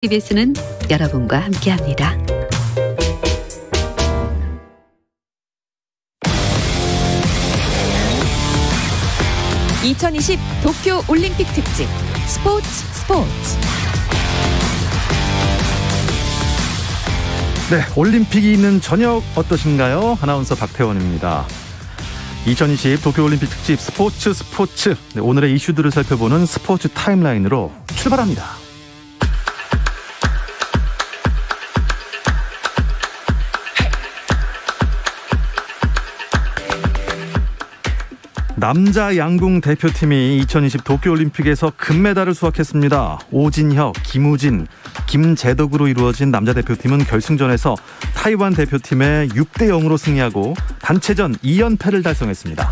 KBS는 여러분과 함께합니다. (2020) 도쿄 올림픽 특집 스포츠. 네, 올림픽이 있는 저녁 어떠신가요? 아나운서 박태원입니다. 2020 도쿄올림픽 특집 스포츠. 네, 오늘의 이슈들을 살펴보는 스포츠 타임라인으로 출발합니다. 남자 양궁 대표팀이 2020 도쿄올림픽에서 금메달을 수확했습니다. 오진혁, 김우진, 김재덕으로 이루어진 남자 대표팀은 결승전에서 타이완 대표팀에 6대0으로 승리하고 단체전 2연패를 달성했습니다.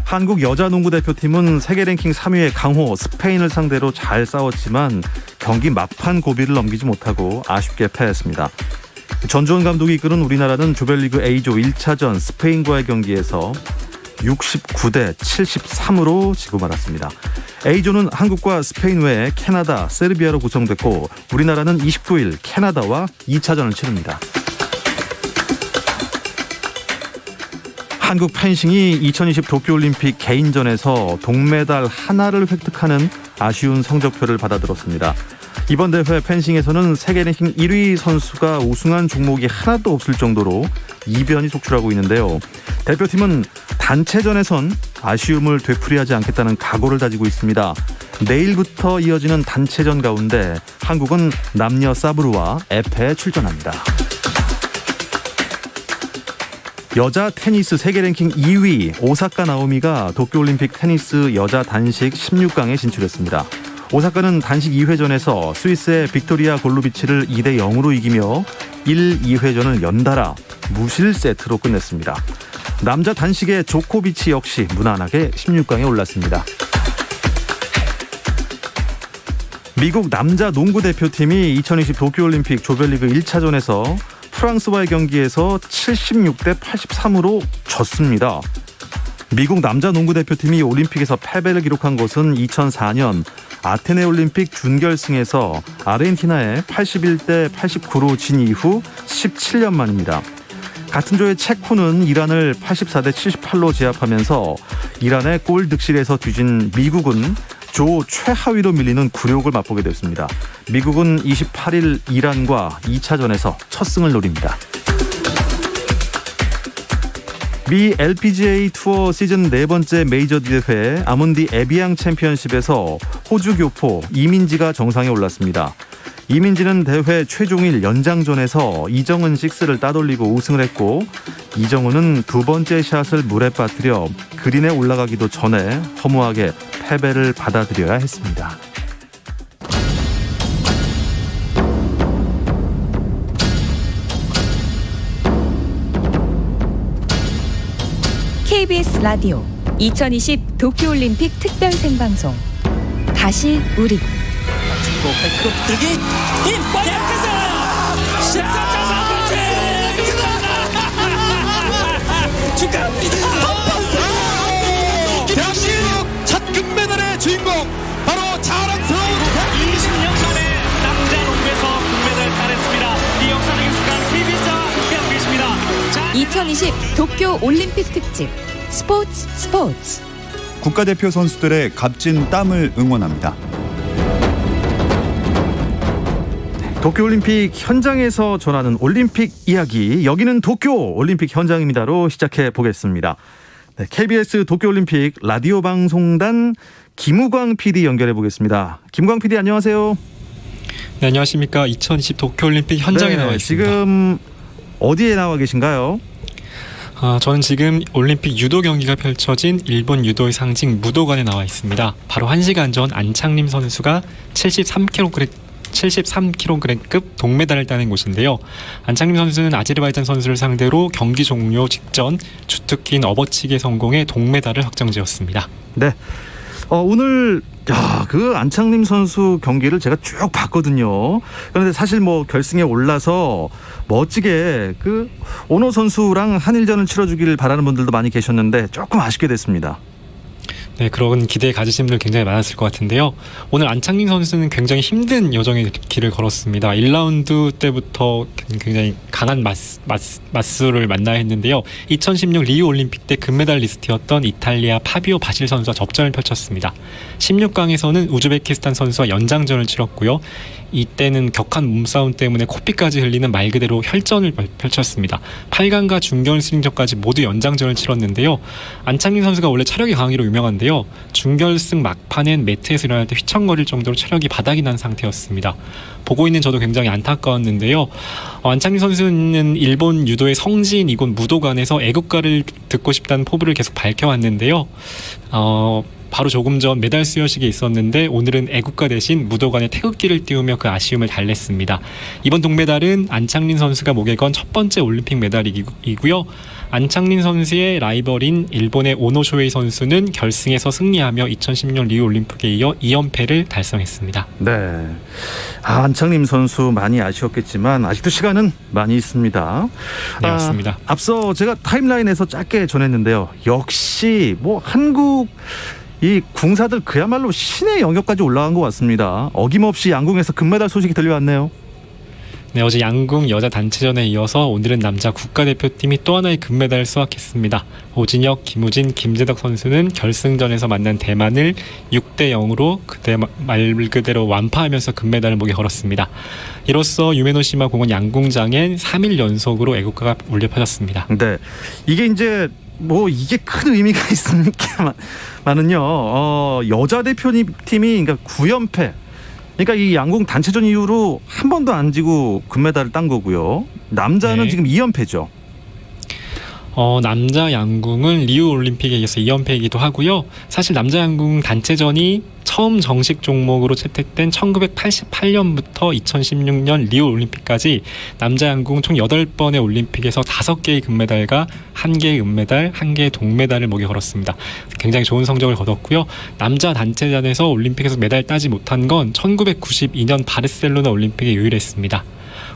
한국 여자 농구 대표팀은 세계 랭킹 3위의 강호 스페인을 상대로 잘 싸웠지만 경기 막판 고비를 넘기지 못하고 아쉽게 패했습니다. 전주원 감독이 이끄는 우리나라는 조별리그 A조 1차전 스페인과의 경기에서 69대 73으로 지고 말았습니다. A조는 한국과 스페인 외에 캐나다, 세르비아로 구성됐고 우리나라는 29일 캐나다와 2차전을 치릅니다. 한국 펜싱이 2020 도쿄올림픽 개인전에서 동메달 하나를 획득하는 아쉬운 성적표를 받아들었습니다. 이번 대회 펜싱에서는 세계 랭킹 1위 선수가 우승한 종목이 하나도 없을 정도로 이변이 속출하고 있는데요. 대표팀은 단체전에선 아쉬움을 되풀이하지 않겠다는 각오를 다지고 있습니다. 내일부터 이어지는 단체전 가운데 한국은 남녀 사브르와 에페에 출전합니다. 여자 테니스 세계 랭킹 2위 오사카 나오미가 도쿄올림픽 테니스 여자 단식 16강에 진출했습니다. 오사카는 단식 2회전에서 스위스의 빅토리아 골로비치를 2대0으로 이기며 1, 2회전을 연달아 무실 세트로 끝냈습니다. 남자 단식의 조코비치 역시 무난하게 16강에 올랐습니다. 미국 남자 농구 대표팀이 2020 도쿄올림픽 조별리그 1차전에서 프랑스와의 경기에서 76대 83으로 졌습니다. 미국 남자 농구 대표팀이 올림픽에서 패배를 기록한 것은 2004년 아테네 올림픽 준결승에서 아르헨티나에 81대 89로 진 이후 17년 만입니다. 같은 조의 체코는 이란을 84대 78로 제압하면서 이란의 골 득실에서 뒤진 미국은 조 최하위로 밀리는 굴욕을 맛보게 됐습니다. 미국은 28일 이란과 2차전에서 첫 승을 노립니다. 미 LPGA 투어 시즌 4번째 메이저 대회 아문디 에비앙 챔피언십에서 호주 교포 이민지가 정상에 올랐습니다. 이민지는 대회 최종일 연장전에서 이정은 6를 따돌리고 우승을 했고 이정은은 두 번째 샷을 물에 빠뜨려 그린에 올라가기도 전에 허무하게 패배를 받아들여야 했습니다. KBS 라디오 2020 도쿄올림픽 특별 생방송 다시 우리 중국 백스톱 들기 힘 빠져서 14차 3번째 축하합니다. 대한민국 첫 금메달의 주인공 바로 자랑스러운 20년 만에 남자 농구에서 금메달 따냈습니다. 이 역사적인 순간 KBS와 함께하고 계십니다. 2020 도쿄 올림픽 특집 스포츠. 국가대표 선수들의 값진 땀을 응원합니다. 도쿄올림픽 현장에서 전하는 올림픽 이야기, 여기는 도쿄 올림픽 현장입니다로 시작해 보겠습니다. 네, KBS 도쿄올림픽 라디오 방송단 김우광 PD 연결해 보겠습니다. 김우광 PD 안녕하세요. 네, 안녕하십니까. 2020 도쿄올림픽 현장에 나와 있습니다. 지금 어디에 나와 계신가요? 저는 지금 올림픽 유도 경기가 펼쳐진 일본 유도의 상징 무도관에 나와 있습니다. 바로 1시간 전 안창림 선수가 73kg급 동메달을 따낸 곳인데요. 안창림 선수는 아제르바이잔 선수를 상대로 경기 종료 직전 주특기인 업어치기에 성공해 동메달을 확정지었습니다. 네. 오늘 그 안창림 선수 경기를 제가 쭉 봤거든요. 그런데 사실 결승에 올라서 멋지게 그 오노 선수랑 한일전을 치러주길 바라는 분들도 많이 계셨는데 조금 아쉽게 됐습니다. 네, 그런 기대 가지신 분들 굉장히 많았을 것 같은데요. 오늘 안창민 선수는 굉장히 힘든 여정의 길을 걸었습니다. 1라운드 때부터 굉장히 강한 맞수를 만나야 했는데요. 2016 리우 올림픽 때 금메달리스트였던 이탈리아 파비오 바실 선수와 접전을 펼쳤습니다. 16강에서는 우즈베키스탄 선수와 연장전을 치렀고요. 이때는 격한 몸싸움 때문에 코피까지 흘리는 말 그대로 혈전을 펼쳤습니다. 8강과 준결승전까지 모두 연장전을 치렀는데요. 안창민 선수가 원래 체력이 강하기로 유명한데요. 준결승 막판엔 매트에서 일어날 때 휘청거릴 정도로 체력이 바닥이 난 상태였습니다. 보고 있는 저도 굉장히 안타까웠는데요. 안창민 선수는 일본 유도의 성지인 이곳 무도관에서 애국가를 듣고 싶다는 포부를 계속 밝혀왔는데요. 바로 조금 전 메달 수여식에 있었는데 오늘은 애국가 대신 무도관에 태극기를 띄우며 그 아쉬움을 달랬습니다. 이번 동메달은 안창민 선수가 목에 건 첫 번째 올림픽 메달이고요. 안창민 선수의 라이벌인 일본의 오노쇼웨이 선수는 결승에서 승리하며 2016 리우 올림픽에 이어 2연패를 달성했습니다. 네, 안창민 선수 많이 아쉬웠겠지만 아직도 시간은 많이 있습니다. 네, 맞습니다. 앞서 제가 타임라인에서 짧게 전했는데요. 역시 한국 이 궁사들 그야말로 신의 영역까지 올라간 것 같습니다. 어김없이 양궁에서 금메달 소식이 들려왔네요. 네, 어제 양궁 여자 단체전에 이어서 오늘은 남자 국가대표팀이 또 하나의 금메달을 수확했습니다. 오진혁, 김우진, 김재덕 선수는 결승전에서 만난 대만을 6대0으로 그때 말 그대로 완파하면서 금메달을 목에 걸었습니다. 이로써 유메노시마 공원 양궁장엔 3일 연속으로 애국가가 울려 퍼졌습니다. 네, 이게 이제 이게 큰 의미가 있습니까만은요. 여자 대표팀이 그러니까 9연패. 그러니까 이 양궁 단체전 이후로 한 번도 안 지고 금메달을 딴 거고요. 남자는 지금 2연패죠. 남자 양궁은 리우 올림픽에 이어서 2연패이기도 하고요. 사실 남자 양궁 단체전이 처음 정식 종목으로 채택된 1988년부터 2016년 리우 올림픽까지 남자 양궁 총 8번의 올림픽에서 5개의 금메달과 1개의 은메달, 1개의 동메달을 목에 걸었습니다. 굉장히 좋은 성적을 거뒀고요. 남자 단체전에서 올림픽에서 메달 따지 못한 건 1992년 바르셀로나 올림픽에 유일했습니다.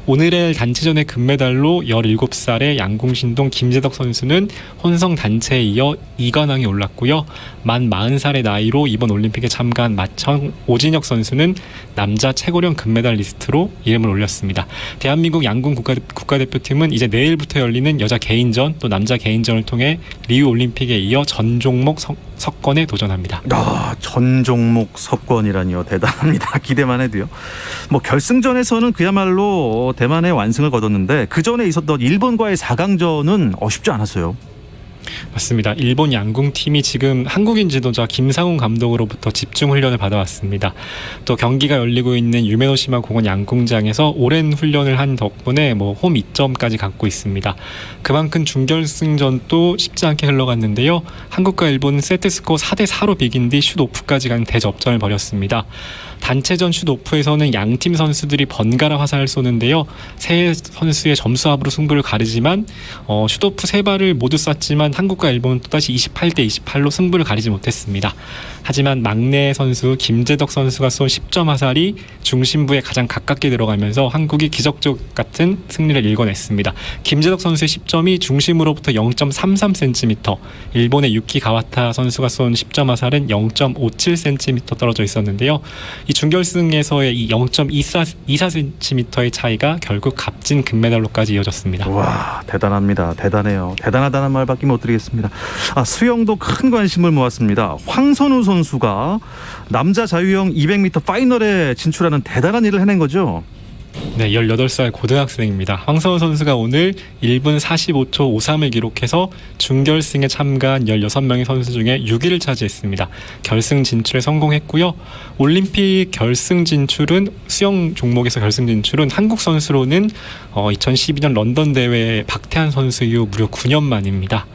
오늘의 단체전의 금메달로 17살의 양궁신동 김재덕 선수는 혼성 단체에 이어 2관왕에 올랐고요. 만 40살의 나이로 이번 올림픽에 참가한 마청 오진혁 선수는 남자 최고령 금메달 리스트로 이름을 올렸습니다. 대한민국 양궁 국가대표팀은 이제 내일부터 열리는 여자 개인전 또 남자 개인전을 통해 리우 올림픽에 이어 전 종목 석권에 도전합니다. 전 종목 석권이라니요. 대단합니다. 기대만 해도요. 결승전에서는 그야말로 대만의 완승을 거뒀는데 그 전에 있었던 일본과의 4강전은 쉽지 않았어요. 맞습니다. 일본 양궁팀이 지금 한국인 지도자 김상훈 감독으로부터 집중 훈련을 받아왔습니다. 또 경기가 열리고 있는 유메노시마 공원 양궁장에서 오랜 훈련을 한 덕분에 홈 2점까지 갖고 있습니다. 그만큼 준결승전도 쉽지 않게 흘러갔는데요. 한국과 일본은 세트스코어 4대4로 비긴 뒤 슛오프까지 간 대접전을 벌였습니다. 단체전 슛오프에서는 양팀 선수들이 번갈아 화살을 쏘는데요. 세 선수의 점수합으로 승부를 가리지만 슛오프 3발을 모두 쐈지만 한국과 일본은 또다시 28대 28로 승부를 가리지 못했습니다. 하지만 막내 선수 김재덕 선수가 쏜 10점 화살이 중심부에 가장 가깝게 들어가면서 한국이 기적적 같은 승리를 일궈냈습니다. 김재덕 선수의 10점이 중심으로부터 0.33cm, 일본의 유키 가와타 선수가 쏜 10점 화살은 0.57cm 떨어져 있었는데요. 이 준결승에서의 이 0.24cm의 차이가 결국 값진 금메달로까지 이어졌습니다. 와, 대단합니다. 대단해요. 대단하다는 말밖에 못 드리겠습니다. 수영도 큰 관심을 모았습니다. 황선우 선수가 남자 자유형 200m 파이널에 진출하는 대단한 일을 해낸 거죠. 네, 18살 고등학생입니다. 황선우 선수가 오늘 1분 45초 53을 기록해서 준결승에 참가한 16명의 선수 중에 6위를 차지했습니다. 결승 진출에 성공했고요. 올림픽 결승 진출은 수영 종목에서 결승 진출은 한국 선수로는 2012년 런던 대회 박태환 선수 이후 무려 9년 만입니다.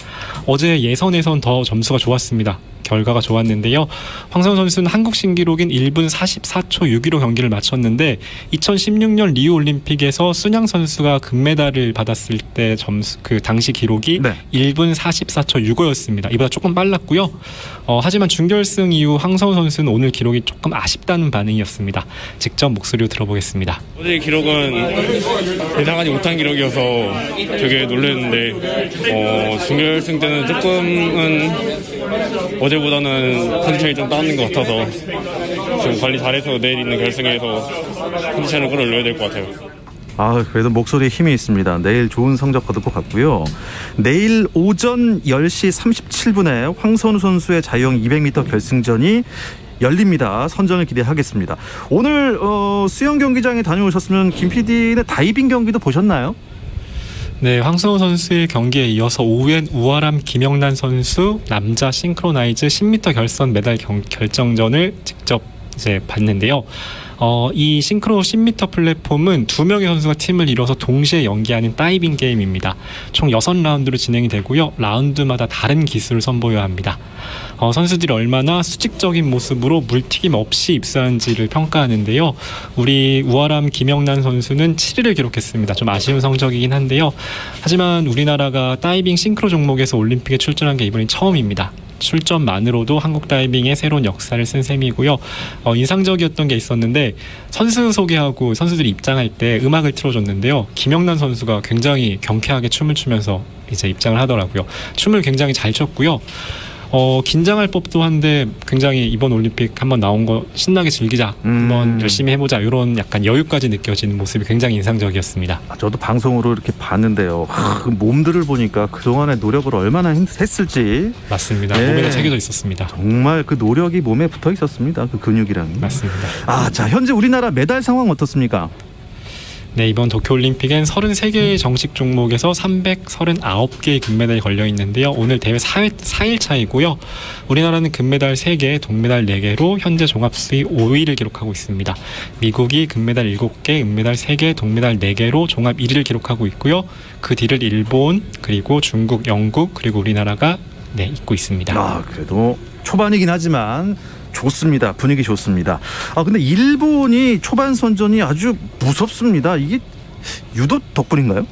어제 예선에선 더 점수가 좋았습니다. 결과가 좋았는데요. 황선우 선수는 한국 신기록인 1분 44초 6위로 경기를 마쳤는데 2016년 리우 올림픽에서 순양 선수가 금메달을 받았을 때 점수 그 당시 기록이 1분 44초 65였습니다. 이보다 조금 빨랐고요. 하지만 준결승 이후 황선우 선수는 오늘 기록이 조금 아쉽다는 반응이었습니다. 직접 목소리로 들어보겠습니다. 어제 기록은 예상하지 못한 기록이어서 되게 놀랐는데 준결승 때는 조금은 어제보다는 컨디션이 좀 다운된 것 같아서 좀 관리 잘해서 내일 있는 결승에서 컨디션을 끌어올려야 될 것 같아요. 그래도 목소리에 힘이 있습니다. 내일 좋은 성적 거둘 것 같고요. 내일 오전 10시 37분에 황선우 선수의 자유형 200m 결승전이 열립니다. 선전을 기대하겠습니다. 오늘 수영 경기장에 다녀오셨으면 김 PD는 다이빙 경기도 보셨나요? 네, 황선우 선수의 경기에 이어서 오후엔 우아람 김영란 선수 남자 싱크로나이즈 10m 결선 메달 결정전을 직접 이제 봤는데요. 이 싱크로 10m 플랫폼은 2명의 선수가 팀을 이뤄서 동시에 연기하는 다이빙 게임입니다. 총 6라운드로 진행이 되고요. 라운드마다 다른 기술을 선보여야 합니다. 선수들이 얼마나 수직적인 모습으로 물튀김 없이 입수하는지를 평가하는데요. 우리 우아람 김영란 선수는 7위를 기록했습니다. 좀 아쉬운 성적이긴 한데요. 하지만 우리나라가 다이빙 싱크로 종목에서 올림픽에 출전한 게 이번이 처음입니다. 출전만으로도 한국 다이빙의 새로운 역사를 쓴 셈이고요. 인상적이었던 게 있었는데 선수 소개하고 선수들이 입장할 때 음악을 틀어줬는데요. 김영란 선수가 굉장히 경쾌하게 춤을 추면서 이제 입장을 하더라고요. 춤을 굉장히 잘 췄고요. 긴장할 법도 한데 굉장히 이번 올림픽 한번 나온 거 신나게 즐기자, 한번 열심히 해보자, 이런 약간 여유까지 느껴지는 모습이 굉장히 인상적이었습니다. 저도 방송으로 이렇게 봤는데요. 그 몸들을 보니까 그동안의 노력을 얼마나 했을지. 맞습니다. 네. 몸에다 새겨져 있었습니다. 정말 그 노력이 몸에 붙어 있었습니다. 그 근육이랑. 맞습니다. 자, 현재 우리나라 메달 상황 어떻습니까? 네, 이번 도쿄올림픽엔 33개의 정식 종목에서 339개의 금메달이 걸려 있는데요. 오늘 대회 4일 차이고요. 우리나라는 금메달 3개, 동메달 4개로 현재 종합 수위 5위를 기록하고 있습니다. 미국이 금메달 7개, 은메달 3개, 동메달 4개로 종합 1위를 기록하고 있고요. 그 뒤를 일본, 그리고 중국, 영국, 그리고 우리나라가 잇고 있습니다. 그래도 초반이긴 하지만 좋습니다. 분위기 좋습니다. 근데 일본이 초반 선전이 아주 무섭습니다. 이게 유도 덕분인가요?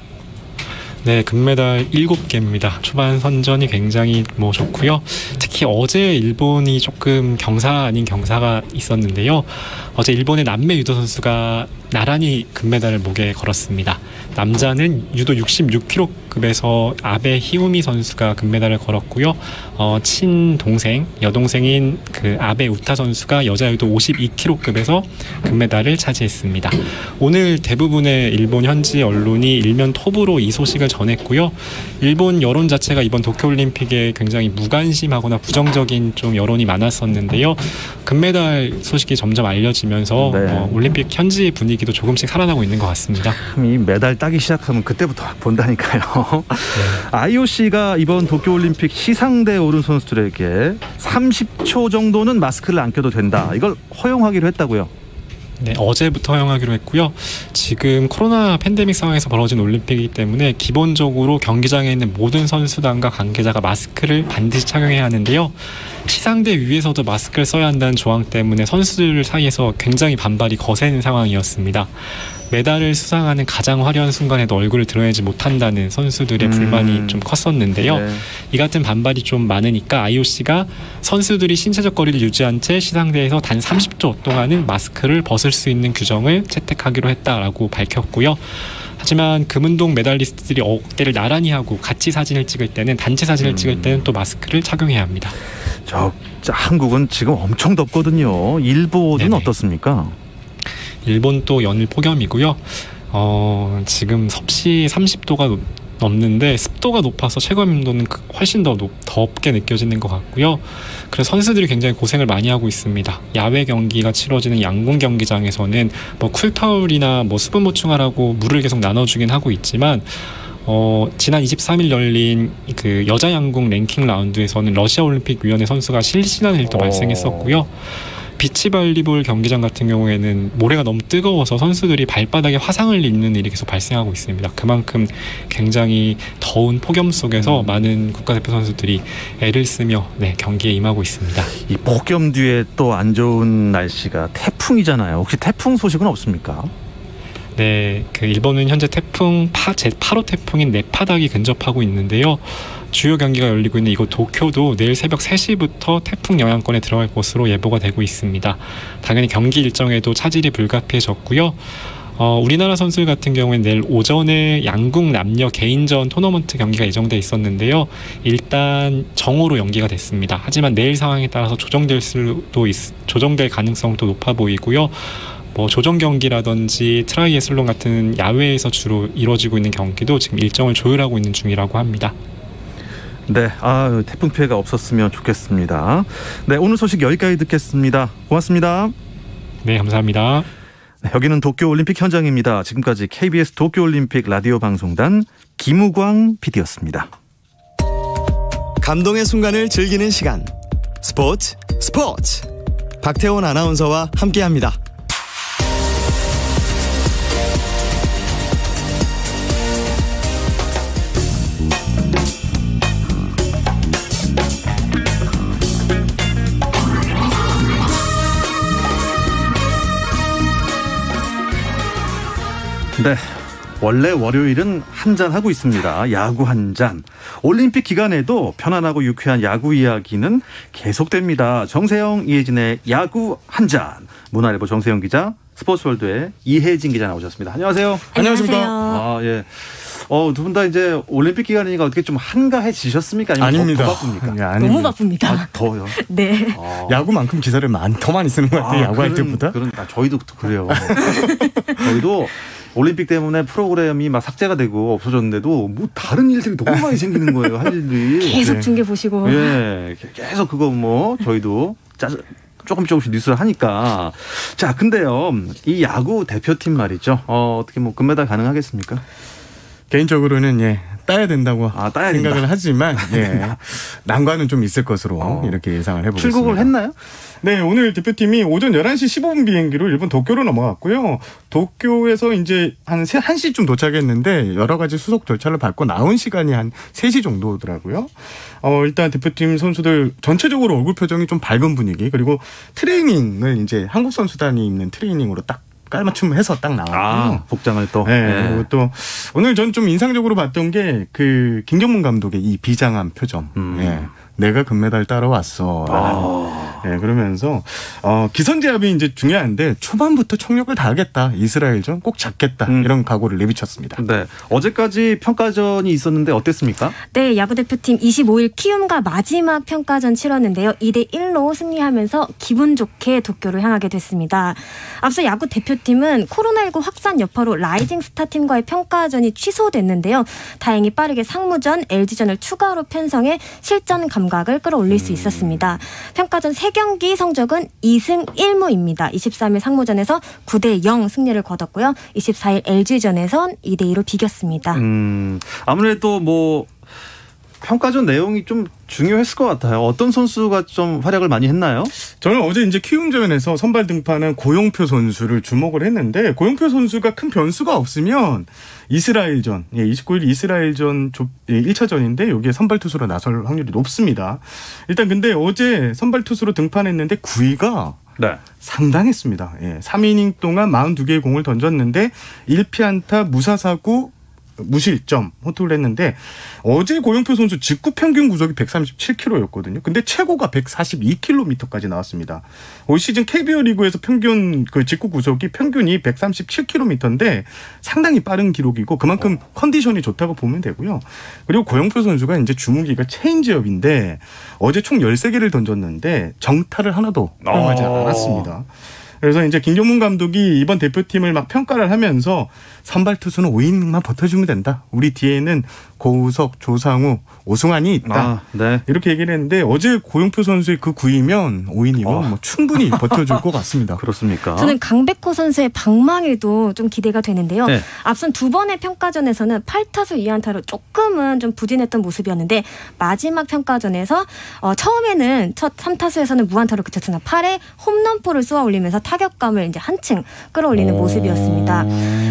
네, 금메달 7개입니다. 초반 선전이 굉장히 좋고요. 특히 어제 일본이 조금 경사 아닌 경사가 있었는데요. 어제 일본의 남매 유도 선수가 나란히 금메달을 목에 걸었습니다. 남자는 유도 66kg급에서 아베 히우미 선수가 금메달을 걸었고요. 친동생, 여동생인 그 아베 우타 선수가 여자 유도 52kg급에서 금메달을 차지했습니다. 오늘 대부분의 일본 현지 언론이 일면 톱으로 이 소식을 전했고요. 일본 여론 자체가 이번 도쿄올림픽에 굉장히 무관심하거나 부정적인 좀 여론이 많았었는데요. 금메달 소식이 점점 알려지면서 올림픽 현지 분위기도 조금씩 살아나고 있는 것 같습니다. 이 메달 따기 시작하면 그때부터 본다니까요. IOC가 이번 도쿄올림픽 시상대에 오른 선수들에게 30초 정도는 마스크를 안 껴도 된다, 이걸 허용하기로 했다고요? 네, 어제부터 허용하기로 했고요. 지금 코로나 팬데믹 상황에서 벌어진 올림픽이기 때문에 기본적으로 경기장에 있는 모든 선수단과 관계자가 마스크를 반드시 착용해야 하는데요. 시상대 위에서도 마스크를 써야 한다는 조항 때문에 선수들 사이에서 굉장히 반발이 거세는 상황이었습니다. 메달을 수상하는 가장 화려한 순간에도 얼굴을 드러내지 못한다는 선수들의 불만이 좀 컸었는데요. 이 같은 반발이 좀 많으니까 IOC가 선수들이 신체적 거리를 유지한 채 시상대에서 단 30초 동안은 마스크를 벗을 수 있는 규정을 채택하기로 했다라고 밝혔고요. 하지만 금운동 메달리스트들이 어깨를 나란히 하고 같이 사진을 찍을 때는, 단체 사진을 찍을 때는 또 마스크를 착용해야 합니다. 한국은 지금 엄청 덥거든요. 일본은 어떻습니까? 일본 또 연일 폭염이고요. 지금 섭씨 30도가 넘는데 습도가 높아서 체감온도는 훨씬 더 덥게 느껴지는 것 같고요. 그래서 선수들이 굉장히 고생을 많이 하고 있습니다. 야외 경기가 치러지는 양궁 경기장에서는 쿨타올이나 수분 보충하라고 물을 계속 나눠주긴 하고 있지만, 지난 23일 열린 그 여자 양궁 랭킹 라운드에서는 러시아 올림픽 위원회 선수가 실신하는 일도 발생했었고요. 비치발리볼 경기장 같은 경우에는 모래가 너무 뜨거워서 선수들이 발바닥에 화상을 입는 일이 계속 발생하고 있습니다. 그만큼 굉장히 더운 폭염 속에서 많은 국가대표 선수들이 애를 쓰며 경기에 임하고 있습니다. 이 폭염 뒤에 또 안 좋은 날씨가 태풍이잖아요. 혹시 태풍 소식은 없습니까? 네, 일본은 현재 태풍 제8호 태풍인 네파닥이 근접하고 있는데요. 주요 경기가 열리고 있는 이곳 도쿄도 내일 새벽 3시부터 태풍 영향권에 들어갈 것으로 예보가 되고 있습니다. 당연히 경기 일정에도 차질이 불가피해졌고요. 우리나라 선수들 같은 경우에는 내일 오전에 양궁 남녀 개인전 토너먼트 경기가 예정돼 있었는데요. 일단 정오로 연기가 됐습니다. 하지만 내일 상황에 따라서 조정될 가능성도 높아 보이고요. 조정 경기라든지 트라이애슬론 같은 야외에서 주로 이루어지고 있는 경기도 지금 일정을 조율하고 있는 중이라고 합니다. 네, 태풍 피해가 없었으면 좋겠습니다. 네, 오늘 소식 여기까지 듣겠습니다. 고맙습니다. 네, 감사합니다. 네, 여기는 도쿄올림픽 현장입니다. 지금까지 KBS 도쿄올림픽 라디오 방송단 김우광 PD였습니다. 감동의 순간을 즐기는 시간. 스포츠. 박태원 아나운서와 함께합니다. 네, 원래 월요일은 한잔 하고 있습니다. 야구 한잔. 올림픽 기간에도 편안하고 유쾌한 야구 이야기는 계속됩니다. 정세영, 이혜진의 야구 한잔. 문화일보 정세영 기자, 스포츠월드의 이혜진 기자 나오셨습니다. 안녕하세요. 안녕하십니까. 예. 두 분 다 이제 올림픽 기간이니까 어떻게 좀 한가해지셨습니까? 아니면 아닙니다. 더 바쁩니까? 너무 바쁩니다. 더요? 네. 야구만큼 기사를 더 많이 쓰는 것 같아요. 야구할 때보다. 저희도 그래요. 저희도 올림픽 때문에 프로그램이 막 삭제가 되고 없어졌는데도 다른 일들이 너무 많이 생기는 거예요. 할 일들이. 계속 중계 보시고. 예, 계속 그거 저희도 조금씩 뉴스를 하니까. 자, 근데요, 이 야구 대표팀 말이죠. 어떻게 금메달 가능하겠습니까? 개인적으로는 따야 된다고 생각을 된다. 하지만 난관은 좀 있을 것으로 이렇게 예상을 해보겠습니다. 출국을 했나요? 네, 오늘 대표팀이 오전 11시 15분 비행기로 일본 도쿄로 넘어갔고요. 도쿄에서 이제 한 1시쯤 도착했는데 여러 가지 수속 절차를 밟고 나온 시간이 한 3시 정도더라고요. 일단 대표팀 선수들 전체적으로 얼굴 표정이 좀 밝은 분위기, 그리고 트레이닝을 이제 한국 선수단이 입는 트레이닝으로 딱 깔맞춤해서 딱 나왔고요. 복장을 또. 네. 그리고 또 오늘 전 좀 인상적으로 봤던 게 그 김경문 감독의 이 비장한 표정. 내가 금메달 따라왔어. 그러면서 기선제압이 이제 중요한데 초반부터 총력을 다하겠다. 이스라엘전 꼭 잡겠다. 이런 각오를 내비쳤습니다. 네. 어제까지 평가전이 있었는데 어땠습니까? 네, 야구 대표팀 25일 키움과 마지막 평가전 치렀는데요. 2대1로 승리하면서 기분 좋게 도쿄를 향하게 됐습니다. 앞서 야구 대표팀은 코로나19 확산 여파로 라이징 스타 팀과의 평가전이 취소됐는데요. 다행히 빠르게 상무전, LG전을 추가로 편성해 실전 감각을 끌어올릴 수 있었습니다. 평가전 3경기 성적은 2승 1무입니다. 23일 상무전에서 9대0 승리를 거뒀고요. 24일 LG전에선 2대2로 비겼습니다. 아무래도 평가전 내용이 좀 중요했을 것 같아요. 어떤 선수가 좀 활약을 많이 했나요? 저는 어제 이제 키움전에서 선발 등판한 고용표 선수를 주목을 했는데, 고용표 선수가 큰 변수가 없으면 이스라엘전, 29일 이스라엘전 1차전인데 여기에 선발 투수로 나설 확률이 높습니다. 일단 근데 어제 선발 투수로 등판했는데 9위가 상당했습니다. 3이닝 동안 42개의 공을 던졌는데 1피안타 무사사구 무실점 호투를 했는데, 어제 고용표 선수 직구 평균 구속이 137km였거든요. 근데 최고가 142km까지 나왔습니다. 올 시즌 KBO 리그에서 평균 직구 구속이 평균이 137km인데 상당히 빠른 기록이고 그만큼 컨디션이 좋다고 보면 되고요. 그리고 고용표 선수가 이제 주무기가 체인지업인데 어제 총 13개를 던졌는데 정타를 하나도 허용하지 않았습니다. 그래서 이제 김경문 감독이 이번 대표팀을 막 평가를 하면서 선발 투수는 5이닝만 버텨주면 된다. 우리 뒤에는 고우석, 조상우, 오승환이 있다. 이렇게 얘기를 했는데 어제 고용표 선수의 그 9위면 5이닝은 충분히 버텨줄 것 같습니다. 그렇습니까? 저는 강백호 선수의 방망이도 좀 기대가 되는데요. 네. 앞선 2번의 평가전에서는 8타수 2안타로 조금은 좀 부진했던 모습이었는데 마지막 평가전에서 처음에는 첫 3타수에서는 무안타로 그쳤으나 8회 홈런포를 쏘아 올리면서 타격감을 이제 한층 끌어올리는 모습이었습니다.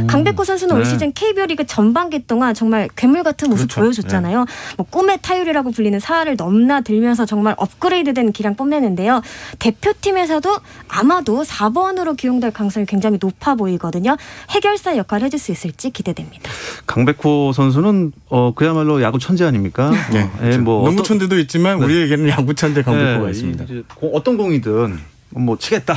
강백호 선수는 올 시즌 KBO 리그 전반기 동안 정말 괴물 같은 모습 보여줬잖아요. 꿈의 타율이라고 불리는 4할을 넘나들면서 정말 업그레이드된 기량 뽐내는데요. 대표팀에서도 아마도 4번으로 기용될 가능성이 굉장히 높아 보이거든요. 해결사 역할을 해줄 수 있을지 기대됩니다. 강백호 선수는 그야말로 야구 천재 아닙니까? 농구 천재도 있지만 우리에게는 야구 천재 강백호가 있습니다. 어떤 공이든 치겠다.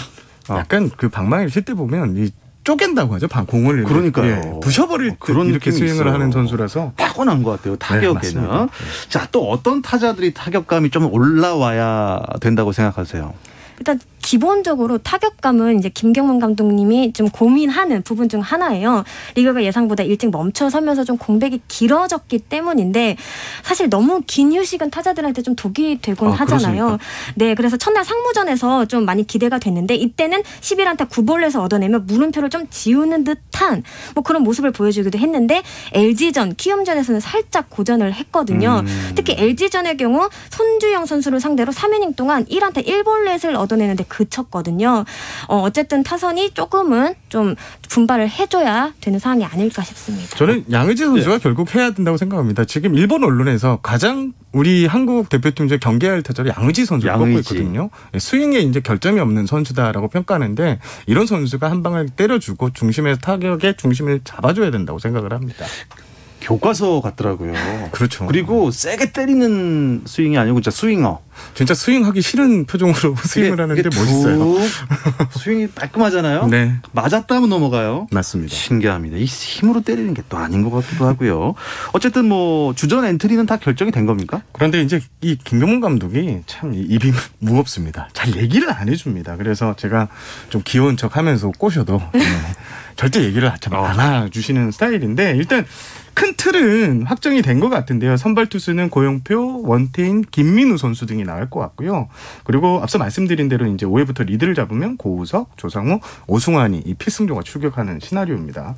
약간 그 방망이를 칠 때 보면 이 쪼갠다고 하죠. 공을 그러니까요. 부셔버릴 때 그런 이렇게 스윙을 있어요. 하는 선수라서 타고난 것 같아요. 타격에는. 네, 자, 또 어떤 타자들이 타격감이 좀 올라와야 된다고 생각하세요? 일단 기본적으로 타격감은 이제 김경문 감독님이 좀 고민하는 부분 중 하나예요. 리그가 예상보다 일찍 멈춰서면서 좀 공백이 길어졌기 때문인데 사실 너무 긴 휴식은 타자들한테 좀 독이 되곤 하잖아요. 그렇습니까? 네, 그래서 첫날 상무전에서 좀 많이 기대가 됐는데 이때는 11안타 9볼넷을 얻어내며 물음표를 좀 지우는 듯한 뭐 그런 모습을 보여주기도 했는데 LG전, 키움전에서는 살짝 고전을 했거든요. 특히 LG전의 경우 손주영 선수를 상대로 3이닝 동안 1안타 1볼넷을 얻어내는데 그쳤거든요. 어쨌든 타선이 조금은 좀 분발을 해줘야 되는 상황이 아닐까 싶습니다. 저는 양의지 선수가 결국 해야 된다고 생각합니다. 지금 일본 언론에서 가장 우리 한국 대표팀 이제 경기할 타자를 양의지 선수를 꼽고 있거든요. 스윙에 이제 결점이 없는 선수다라고 평가하는데 이런 선수가 한 방을 때려주고 중심에서 타격의 중심을 잡아줘야 된다고 생각을 합니다. 교과서 같더라고요. 그렇죠. 그리고 세게 때리는 스윙이 아니고 진짜 스윙어. 진짜 스윙하기 싫은 표정으로 스윙을 하는데 멋있어요. 스윙이 깔끔하잖아요. 네. 맞았다 하면 넘어가요. 맞습니다. 신기합니다. 이 힘으로 때리는 게 또 아닌 것 같기도 하고요. 어쨌든 뭐 주전 엔트리는 다 결정이 된 겁니까? 그런데 이제 이 김경문 감독이 참 입이 무겁습니다. 잘 얘기를 안 해줍니다. 그래서 제가 좀 귀여운 척하면서 꼬셔도 절대 얘기를 안 해주시는 스타일인데 일단 큰 틀은 확정이 된 것 같은데요. 선발 투수는 고영표, 원태인, 김민우 선수 등이 나올 것 같고요. 그리고 앞서 말씀드린 대로 이제 5회부터 리드를 잡으면 고우석, 조상우, 오승환이 이 필승조가 출격하는 시나리오입니다.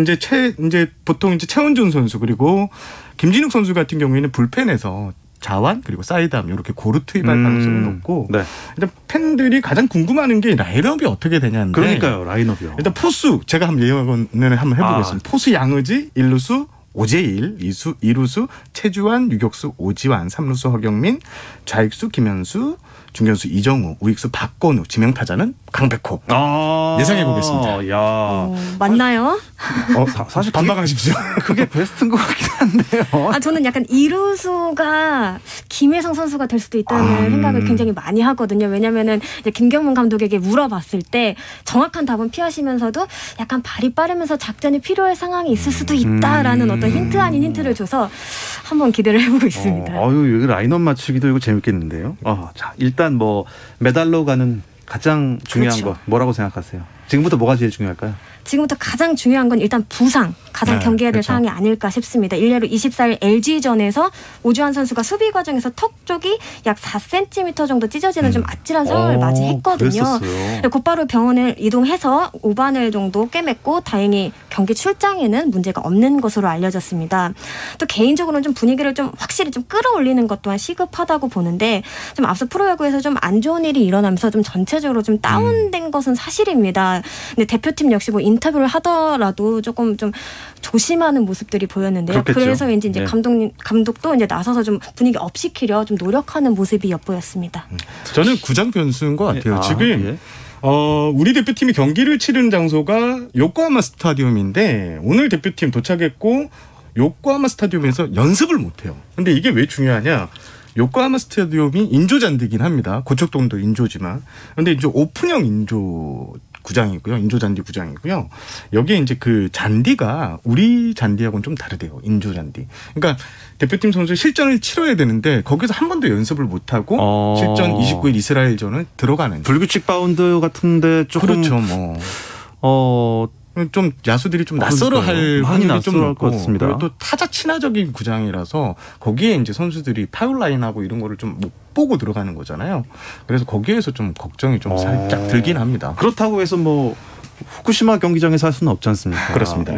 이제 보통 이제 최원준 선수 그리고 김진욱 선수 같은 경우에는 불펜에서 자완 그리고 사이드암 이렇게 고루 투입할 가능성이 높고 네. 일단 팬들이 가장 궁금해하는 게 라인업이 어떻게 되냐인데 그러니까요. 라인업이요. 일단 포수 제가 한번 예언을 한번 해보겠습니다. 포수 양의지 1루수 오재일, 2루수 최주환, 유격수 오지환, 3루수 허경민, 좌익수 김현수, 중견수 이정우, 우익수 박건우, 지명타자는 강백호. 예상해보겠습니다. 맞나요? 사실 반박하십시오. 그게 베스트인 것 같긴 한데요. 저는 약간 이루수가 김혜성 선수가 될 수도 있다는 생각을 굉장히 많이 하거든요. 왜냐면은 이제 김경문 감독에게 물어봤을 때 정확한 답은 피하시면서도 약간 발이 빠르면서 작전이 필요할 상황이 있을 수도 있다라는 어떤 힌트 아닌 힌트를 줘서 한번 기대를 해보고 있습니다. 여기 라인업 맞추기도 이거 재밌겠는데요. 자, 일단 뭐 메달로 가는 가장 중요한 거 뭐라고 생각하세요? 지금부터 뭐가 제일 중요할까요? 지금부터 가장 중요한 건 일단 부상, 가장 경계해야 될 상황이 아닐까 싶습니다. 일례로 24일 LG전에서 오주환 선수가 수비 과정에서 턱 쪽이 약 4cm 정도 찢어지는 좀 아찔한 상황을 맞이했거든요. 곧바로 병원을 이동해서 5바늘 정도 꿰맸고 다행히 경기 출장에는 문제가 없는 것으로 알려졌습니다. 또 개인적으로는 좀 분위기를 좀 확실히 좀 끌어올리는 것 또한 시급하다고 보는데 좀 앞서 프로야구에서 좀 안 좋은 일이 일어나면서 좀 전체적으로 좀 다운된 것은 사실입니다. 근데 대표팀 역시 뭐 인터뷰를 하더라도 조금 좀 조심하는 모습들이 보였는데요. 그렇겠죠. 그래서 왠지 이제 감독도 이제 나서서 좀 분위기 업시키려 좀 노력하는 모습이 엿보였습니다. 저는 구장 변수인 것 같아요. 지금 우리 대표팀이 경기를 치르는 장소가 요코하마 스타디움인데 오늘 대표팀 도착했고 요코하마 스타디움에서 연습을 못해요. 근데 이게 왜 중요하냐? 요코하마 스타디움이 인조잔디긴 합니다. 고척돔도 인조지만. 근데 이제 오픈형 인조 구장이고요. 인조잔디 구장이고요. 여기에 이제 그 잔디가 우리 잔디하고는 좀 다르대요. 인조잔디. 그러니까 대표팀 선수 실전을 치러야 되는데 거기서 한 번도 연습을 못하고 실전 29일 이스라엘전을 들어가는. 불규칙 바운드 같은데 조금. 그렇죠. 좀 야수들이 좀 낯설어할 많이 확률이 좀 낯설을 것 같습니다. 그리고 또 타자 친화적인 구장이라서 거기에 이제 선수들이 파울라인하고 이런 거를 좀 못 보고 들어가는 거잖아요. 그래서 거기에서 좀 걱정이 좀 살짝 들긴 합니다. 그렇다고 해서 뭐 후쿠시마 경기장에서 할 수는 없지 않습니까? 그렇습니다.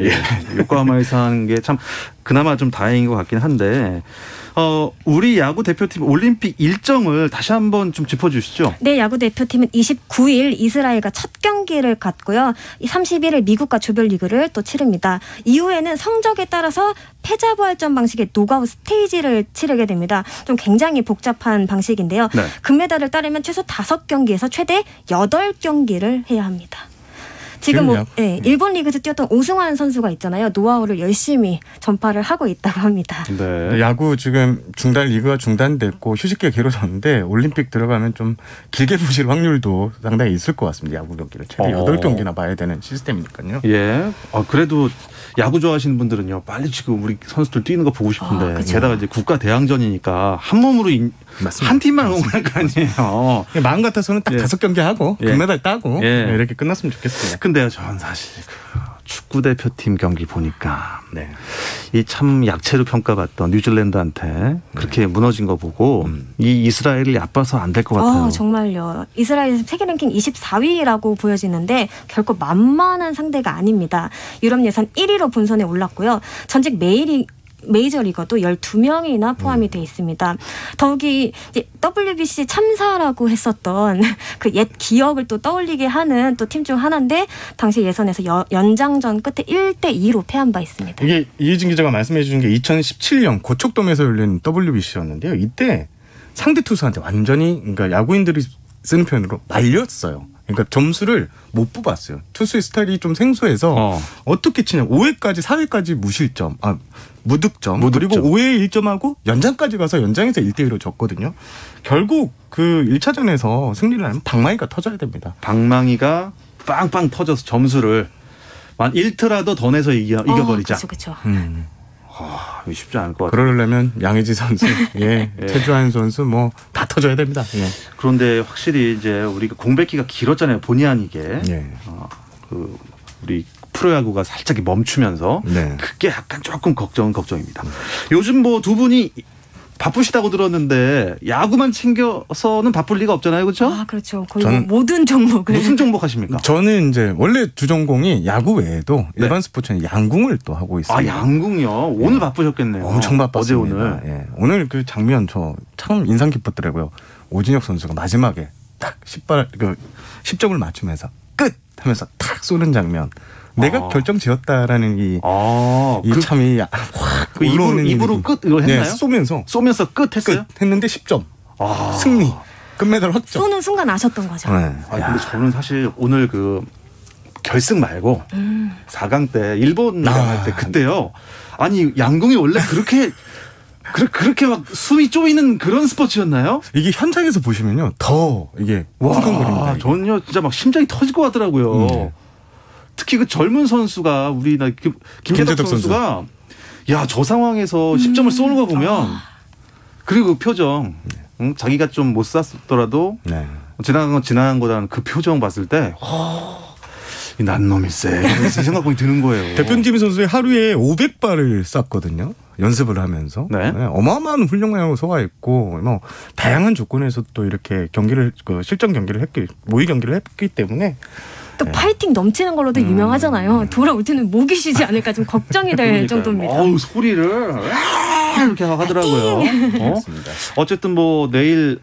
요코하마에서 하는 게 참 그나마 좀 다행인 것 같긴 한데 우리 야구 대표팀 올림픽 일정을 다시 한번 좀 짚어주시죠. 네, 야구 대표팀은 29일 이스라엘과 첫 경기를 갖고요. 31일 미국과 조별리그를 또 치릅니다. 이후에는 성적에 따라서 패자부활전 방식의 노가웃 스테이지를 치르게 됩니다. 좀 굉장히 복잡한 방식인데요. 금메달을 따려면 최소 5경기에서 최대 8경기를 해야 합니다. 지금 일본 리그에서 뛰었던 오승환 선수가 있잖아요. 노하우를 열심히 전파를 하고 있다고 합니다. 네. 야구 지금 리그가 중단됐고 휴식기가 길어졌는데 올림픽 들어가면 좀 길게 보실 확률도 상당히 있을 것 같습니다. 야구 경기를 최대 8경기나 봐야 되는 시스템이니까요. 예. 그래도 야구 좋아하시는 분들은요, 빨리 지금 우리 선수들 뛰는 거 보고 싶은데 게다가 이제 국가 대항전이니까 한 몸으로 한 팀만 응원할 거 아니에요. 마음 같아서는 딱 5경기 하고 금메달 따고 이렇게 끝났으면 좋겠습니다. 근데요, 저는 사실 축구 대표팀 경기 보니까 이 참 약체로 평가받던 뉴질랜드한테 그렇게 무너진 거 보고 이 이스라엘을 얕봐서 안 될 것 같아요. 정말요. 이스라엘 세계 랭킹 24위라고 보여지는데 결코 만만한 상대가 아닙니다. 유럽 예선 1위로 본선에 올랐고요. 전직 메이저리거도 12명이나 포함이 돼 있습니다. 더욱이 이제 WBC 참사라고 했었던 그 옛 기억을 또 떠올리게 하는 또 팀 중 하나인데 당시 예선에서 연장전 끝에 1대2로 패한 바 있습니다. 이게 이혜진 기자가 말씀해 주신 게 2017년 고척돔에서 열린 WBC였는데요. 이때 상대 투수한테 완전히 그러니까 야구인들이 쓰는 표현으로 말렸어요. 그러니까 점수를 못 뽑았어요. 투수의 스타일이 좀 생소해서 어떻게 치냐. 5회까지 4회까지 무득점. 그리고 5회에 1점하고 연장까지 가서 연장에서 1대1로 졌거든요. 결국 그 1차전에서 승리를 하면 방망이가 터져야 됩니다. 방망이가 빵빵 터져서 점수를 만 1트라도 더 내서 이겨버리자. 그렇죠. 이거 쉽지 않을 것 같아요. 그러려면 양의지 선수, 최주환 선수 다 터져야 됩니다. 그런데 확실히 이제 우리가 공백기가 길었잖아요. 본의 아니게. 우리 프로야구가 살짝 멈추면서 그게 약간 조금 걱정입니다. 요즘 두 분이 바쁘시다고 들었는데 야구만 챙겨서는 바쁠 리가 없잖아요, 그렇죠? 그렇죠. 거의 모든 종목을. 무슨 종목 하십니까? 저는 이제 원래 주전공이 야구 외에도 일반 스포츠는 양궁을 또 하고 있습니다. 양궁이요? 오늘 바쁘셨겠네요. 엄청 바빴습니다. 어제 오늘. 오늘 그 장면 저 참 인상 깊었더라고요. 오진혁 선수가 마지막에 딱 10점을 맞추면서 끝 하면서 탁 쏘는 장면. 내가 결정지었다라는 이 참이 확 입으로 끝 이걸 했나요? 쏘면서 끝 했어요? 끝 했는데 10점 승리 금메달 확정. 쏘는 순간 아셨던 거죠. 근데 저는 사실 오늘 그 결승 말고 4강 때 일본 할 때 그때요. 아니 양궁이 원래 그렇게 막 숨이 쪼이는 그런 스포츠였나요? 이게 현장에서 보시면요 더 이게 쿵쿵거립니다. 저는요 진짜 막 심장이 터질 것 같더라고요. 특히 그 젊은 선수가 우리나라 김재덕 선수가 저 상황에서 10점을 쏘는 거 보면 그리고 그 표정 자기가 좀 못 쐈더라도 지나간 거다는 그 표정 봤을 때 난 놈일세 생각이 드는 거예요. 대표팀 선수의 하루에 500발을 쐈거든요. 연습을 하면서 어마어마한 훈련량을 소화했고 다양한 조건에서 또 이렇게 실전 경기를 모의 경기를 했기 때문에 또 파이팅 넘치는 걸로도 유명하잖아요. 돌아올 때는 목이 쉬지 않을까 좀 걱정이 될 정도입니다. 소리를 이렇게 하더라고요. 어쨌든 어쨌든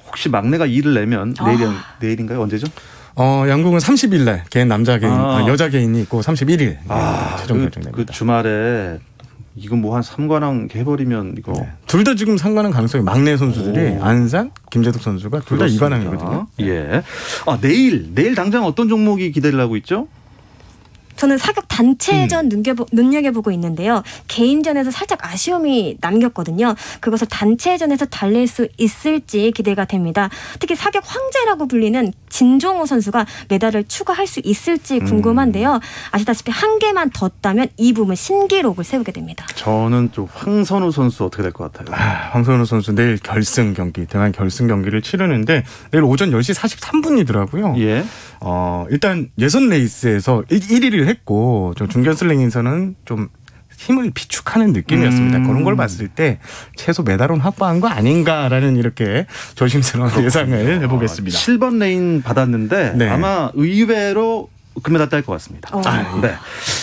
혹시 막내가 일을 내면 내일인가요? 언제죠? 양궁은 30일 날 개인 남자 개인 여자 개인이 있고 31일 최종 결정됩니다. 그 주말에 이거 한 3관왕 해버리면 이거 둘 다 지금 3관왕 가능성이 막내 선수들이 안산, 김재덕 선수가 둘 다 2관왕이거든요. 내일 당장 어떤 종목이 기대를 하고 있죠? 저는 사격 단체전 눈여겨보고 있는데요. 개인전에서 살짝 아쉬움이 남겼거든요. 그것을 단체전에서 달랠 수 있을지 기대가 됩니다. 특히 사격 황제라고 불리는 진종호 선수가 메달을 추가할 수 있을지 궁금한데요. 아시다시피 한 개만 더 따면 이 부분 신기록을 세우게 됩니다. 저는 좀 황선우 선수 어떻게 될 것 같아요? 황선우 선수 내일 대만 결승 경기를 치르는데 내일 오전 10시 43분이더라고요. 일단 예선 레이스에서 1위를 했고 중견슬랭에서는 좀 힘을 비축하는 느낌이었습니다. 그런 걸 봤을 때 최소 메달은 확보한 거 아닌가라는 이렇게 조심스러운 예상을 해보겠습니다. 7번 레인 받았는데 아마 의외로 금메달 딸 것 같습니다.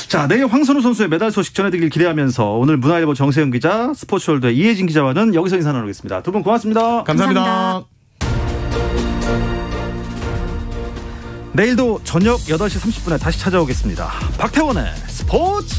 자, 내일 황선우 선수의 메달 소식 전해드리길 기대하면서 오늘 문화일보 정세영 기자, 스포츠월드의 이혜진 기자와는 여기서 인사 나누겠습니다. 두 분 고맙습니다. 감사합니다. 내일도 저녁 8시 30분에 다시 찾아오겠습니다. 박태원의 스포츠.